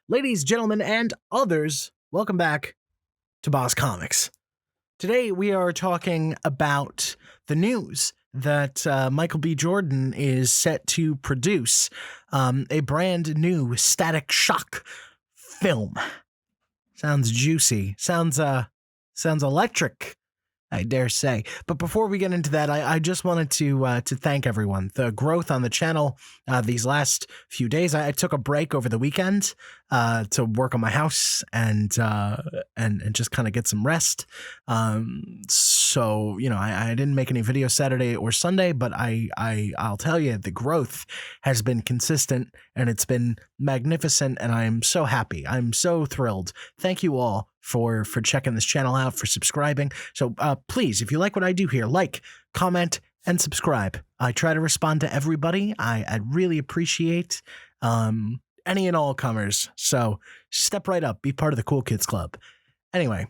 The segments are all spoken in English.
Ladies, gentlemen, and others, welcome back to Boss Comics. Today we are talking about the news that Michael B. Jordan is set to produce a brand new Static Shock film. Sounds juicy. Sounds electric, I dare say. But before we get into that, I just wanted to thank everyone. The growth on the channel these last few days. I took a break over the weekend to work on my house and just kind of get some rest. So I didn't make any videos Saturday or Sunday, but I'll tell you, the growth has been consistent and it's been magnificent, and I'm so happy. I'm so thrilled. Thank you all for checking this channel out, for subscribing. So please, if you like what I do here, like, comment, and subscribe. I try to respond to everybody. I'd really appreciate any and all comers. So step right up, be part of the Cool Kids Club. Anyway,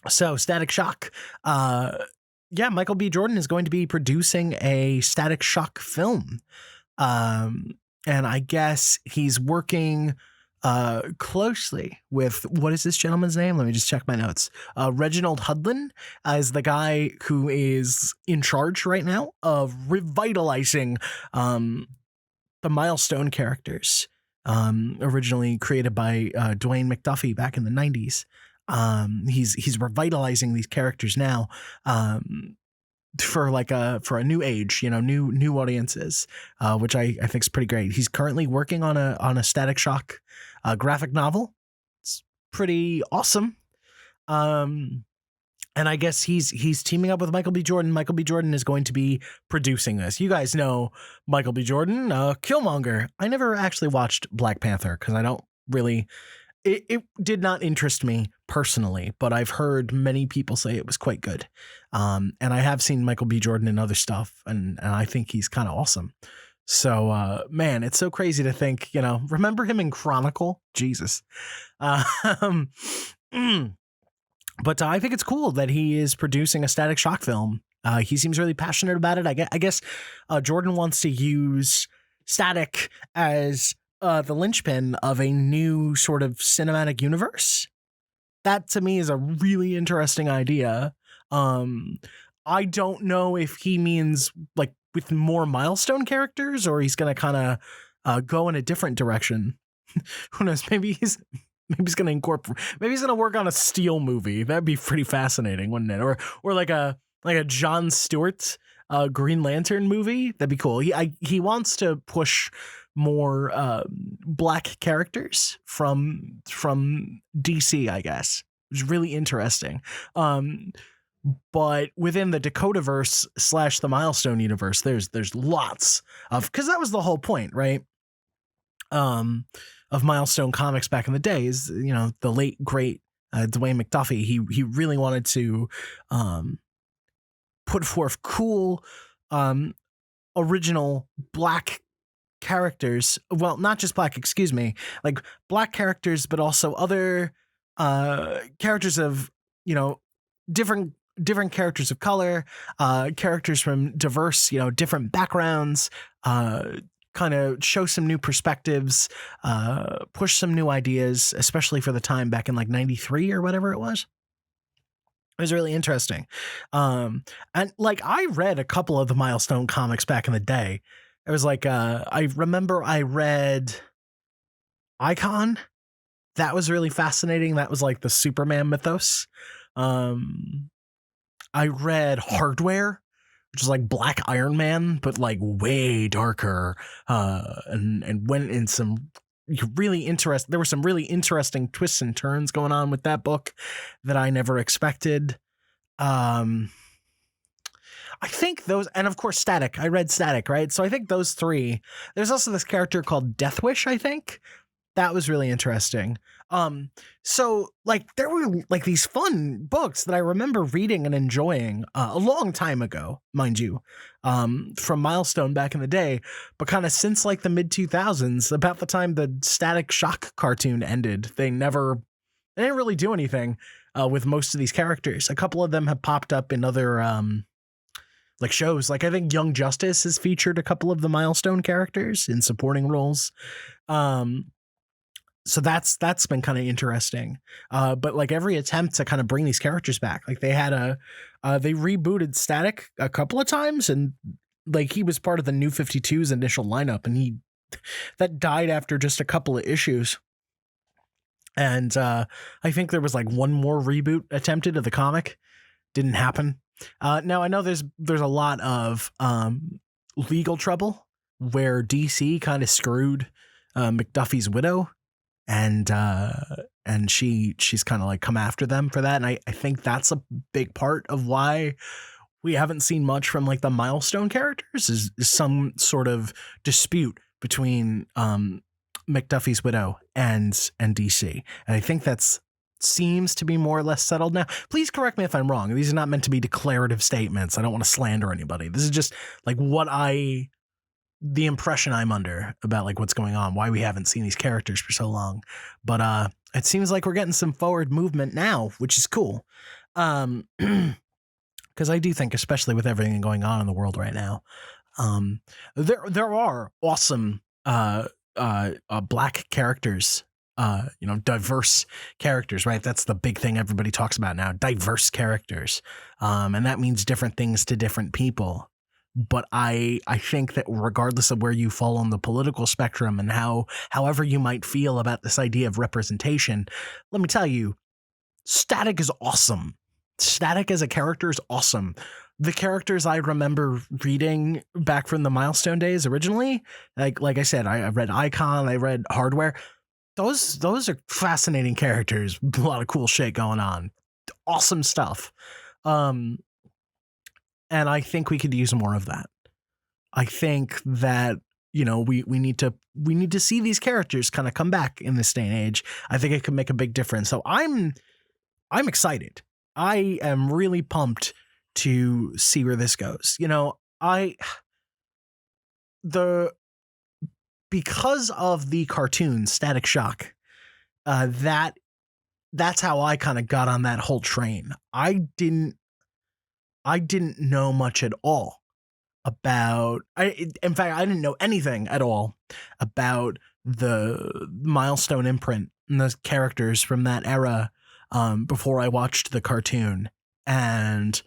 so Static Shock. Michael B. Jordan is going to be producing a Static Shock film. And I guess he's working closely with, what is this gentleman's name? Let me just check my notes. Reginald Hudlin is the guy who is in charge right now of revitalizing the Milestone characters, originally created by Dwayne McDuffie back in the 90s. He's revitalizing these characters now for a new age, new audiences, which I think is pretty great. He's currently working on a Static Shock graphic novel. It's pretty awesome. And I guess he's teaming up with Michael B. Jordan. Michael B. Jordan is going to be producing this. You guys know Michael B. Jordan, Killmonger. I never actually watched Black Panther because I don't really. It did not interest me personally, but I've heard many people say it was quite good. And I have seen Michael B. Jordan in other stuff, and I think he's kind of awesome. So, man, it's so crazy to think, remember him in Chronicle? Jesus. But I think it's cool that he is producing a Static Shock film. He seems really passionate about it. I guess Jordan wants to use Static as the linchpin of a new sort of cinematic universe. That to me is a really interesting idea. I don't know if he means like with more Milestone characters, or he's going to kind of go in a different direction. Who knows? Maybe he's going to incorporate. Maybe he's going to work on a Steel movie. That'd be pretty fascinating, wouldn't it? Or like a John Stewart Green Lantern movie. That'd be cool. He wants to push more black characters from DC, I guess, which is really interesting. But within the Dakotaverse / the Milestone universe, there's lots of, because that was the whole point, right? Of Milestone comics back in the day is, the late great Dwayne McDuffie. He really wanted to put forth cool original black characters. Well, not just black, excuse me, like black characters, but also other characters of, different characters of color, characters from diverse, different backgrounds, kind of show some new perspectives, push some new ideas, especially for the time back in like 93 or whatever it was. It was really interesting. And like I read a couple of the Milestone comics back in the day. It was like, I remember I read Icon. That was really fascinating. That was like the Superman mythos. I read Hardware, which is like Black Iron Man, but like way darker, and went in some really interesting. There were some really interesting twists and turns going on with that book that I never expected. I think those, and of course Static. I read Static, right? So I think those three. There's also this character called Deathwish, I think. That was really interesting. So like there were like these fun books that I remember reading and enjoying a long time ago, mind you, from Milestone back in the day, but kind of since like the mid 2000s, about the time the Static Shock cartoon ended, they didn't really do anything with most of these characters. A couple of them have popped up in other like shows. Like I think Young Justice has featured a couple of the Milestone characters in supporting roles. that's been kind of interesting. But like every attempt to kind of bring these characters back, like they had they rebooted Static a couple of times, and like he was part of the New 52's initial lineup, and that died after just a couple of issues. And I think there was like one more reboot attempted of the comic. Didn't happen. Now I know there's a lot of legal trouble where DC kind of screwed McDuffie's widow, and she's kind of like come after them for that. And I think that's a big part of why we haven't seen much from like the Milestone characters is some sort of dispute between McDuffie's widow and DC. And I think that's seems to be more or less settled now. Please correct me if I'm wrong. These are not meant to be declarative statements. I don't want to slander anybody. This is just like the impression I'm under about like what's going on, why we haven't seen these characters for so long. But it seems like we're getting some forward movement now, which is cool. Because I do think, especially with everything going on in the world right now, there are awesome black characters, diverse characters, right? That's the big thing everybody talks about now, diverse characters. And that means different things to different people. But I think that regardless of where you fall on the political spectrum and however you might feel about this idea of representation, let me tell you, Static is awesome. Static as a character is awesome. The characters I remember reading back from the Milestone days originally, like I said, I read Icon, I read Hardware. Those are fascinating characters. A lot of cool shit going on. Awesome stuff. And I think we could use more of that. I think that, we need to see these characters kind of come back in this day and age. I think it could make a big difference. So I'm excited. I am really pumped to see where this goes. Because of the cartoon Static Shock, that's how I kind of got on that whole train. I didn't know much at all about, in fact, I didn't know anything at all about the Milestone imprint and the characters from that era before I watched the cartoon. And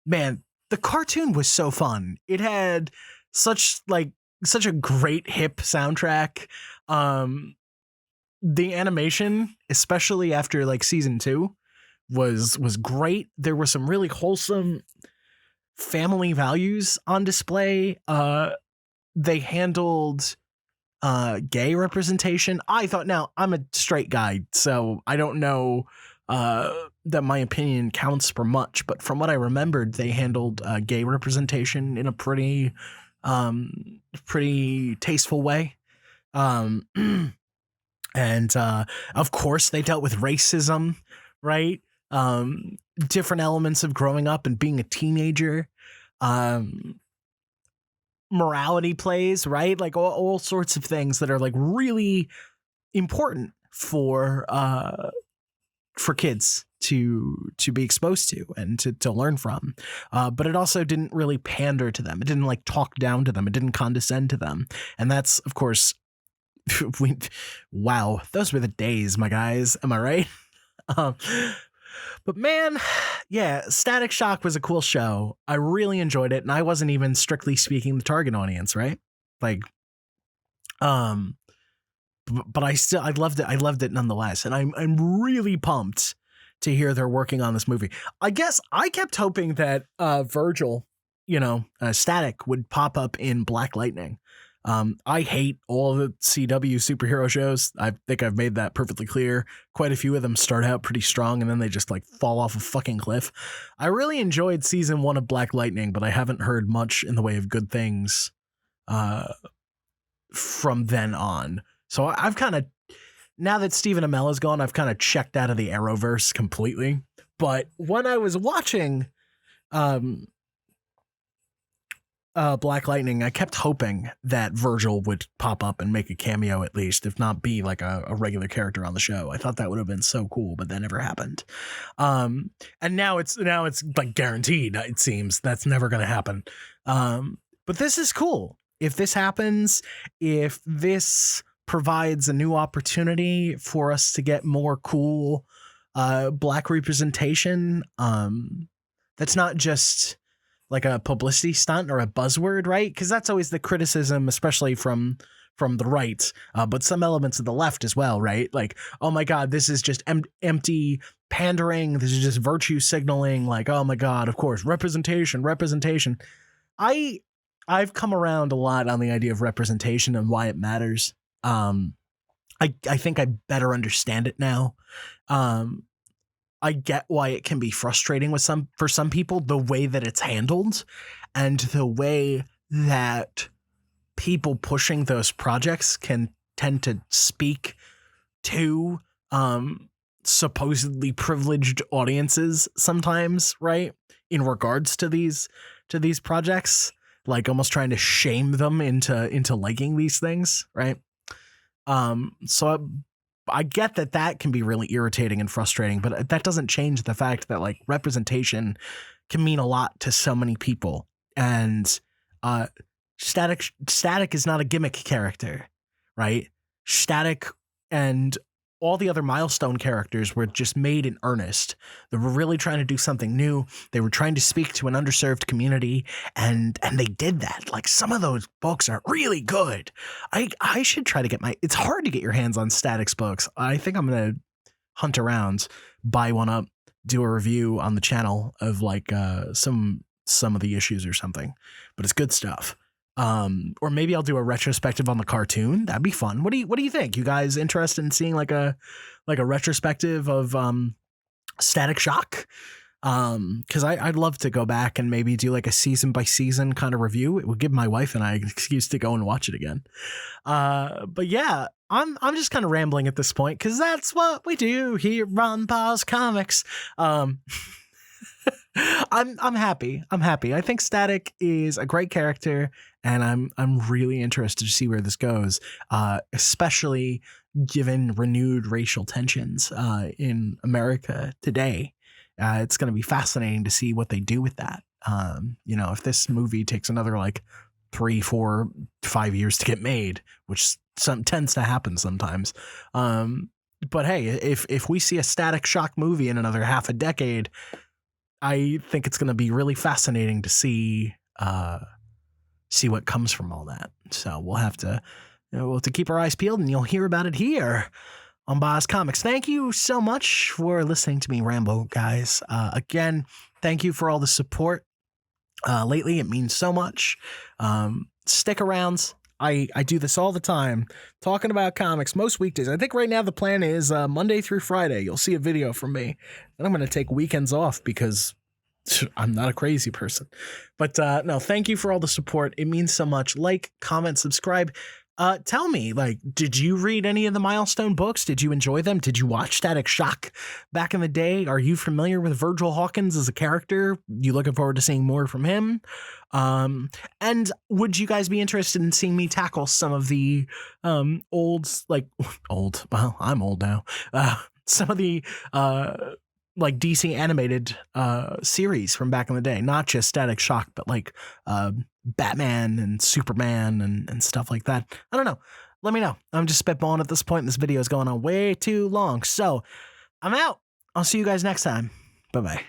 man, the cartoon was so fun. It had such a great hip soundtrack. The animation, especially after like season 2, was great. There were some really wholesome family values on display. They handled gay representation. I thought, now I'm a straight guy, so I don't know that my opinion counts for much, but from what I remembered, they handled gay representation in a pretty tasteful way. And of course they dealt with racism, right? Different elements of growing up and being a teenager, morality plays, right? Like all sorts of things that are like really important for kids to be exposed to and to learn from. But it also didn't really pander to them. It didn't like talk down to them. It didn't condescend to them. And that's, of course, wow, those were the days, my guys. Am I right? But man, yeah, Static Shock was a cool show. I really enjoyed it. And I wasn't even strictly speaking the target audience, right? Like, but I loved it. I loved it nonetheless. And I'm really pumped to hear they're working on this movie. I guess I kept hoping that Vergil, Static, would pop up in Black Lightning. I hate all the CW superhero shows. I think I've made that perfectly clear. Quite a few of them start out pretty strong and then they just like fall off a fucking cliff. I really enjoyed season 1 of Black Lightning, but I haven't heard much in the way of good things from then on. So I've kind of, now that Stephen Amell is gone, I've kind of checked out of the Arrowverse completely. But when I was watching Black Lightning, I kept hoping that Vergil would pop up and make a cameo at least, if not be like a regular character on the show. I thought that would have been so cool, but that never happened. And now it's like guaranteed, it seems. That's never going to happen. But this is cool. If this happens, if this provides a new opportunity for us to get more cool Black representation. That's not just like a publicity stunt or a buzzword, right? Because that's always the criticism, especially from the right, but some elements of the left as well, right? Like, oh my God, this is just empty pandering. This is just virtue signaling. Like, oh my God, of course, representation. I've come around a lot on the idea of representation and why it matters. I think I better understand it now. I get why it can be frustrating for some people, the way that it's handled and the way that people pushing those projects can tend to speak to supposedly privileged audiences sometimes, right? In regards to these projects, like almost trying to shame them into liking these things, right? So I get that can be really irritating and frustrating, but that doesn't change the fact that like representation can mean a lot to so many people. And Static is not a gimmick character, right? Static and all the other Milestone characters were just made in earnest. They were really trying to do something new. They were trying to speak to an underserved community, and they did that. Like, some of those books are really good. I should try to get it's hard to get your hands on Static's books. I think I'm going to hunt around, buy one up, do a review on the channel of like some of the issues or something, but it's good stuff. Or maybe I'll do a retrospective on the cartoon. That'd be fun. What do you think? You guys interested in seeing like a retrospective of Static Shock? Because I'd love to go back and maybe do like a season by season kind of review. It would give my wife and I an excuse to go and watch it again. But yeah, I'm just kind of rambling at this point because that's what we do here on Boz Comics. I'm happy. I think Static is a great character, and I'm really interested to see where this goes, especially given renewed racial tensions in America today. It's going to be fascinating to see what they do with that. If this movie takes another like 3, 4, 5 years to get made, which tends to happen sometimes. But hey, if we see a Static Shock movie in another half a decade, I think it's going to be really fascinating to see what comes from all that. So we'll have to keep our eyes peeled, and you'll hear about it here on Boz Comics. Thank you so much for listening to me ramble, guys. Again, thank you for all the support lately. It means so much. Stick around. I do this all the time, talking about comics most weekdays. I think right now the plan is Monday through Friday. You'll see a video from me. And I'm going to take weekends off because I'm not a crazy person. But no, thank you for all the support. It means so much. Like, comment, subscribe. Tell me, like, did you read any of the Milestone books? Did you enjoy them? Did you watch Static Shock back in the day? Are you familiar with Vergil Hawkins as a character? You looking forward to seeing more from him? And would you guys be interested in seeing me tackle some of the old, well, I'm old now. Some of the like DC animated series from back in the day, not just Static Shock, but like Batman and Superman and stuff like that. I don't know. Let me know. I'm just spitballing at this point. This video is going on way too long. So I'm out. I'll see you guys next time. Bye-bye.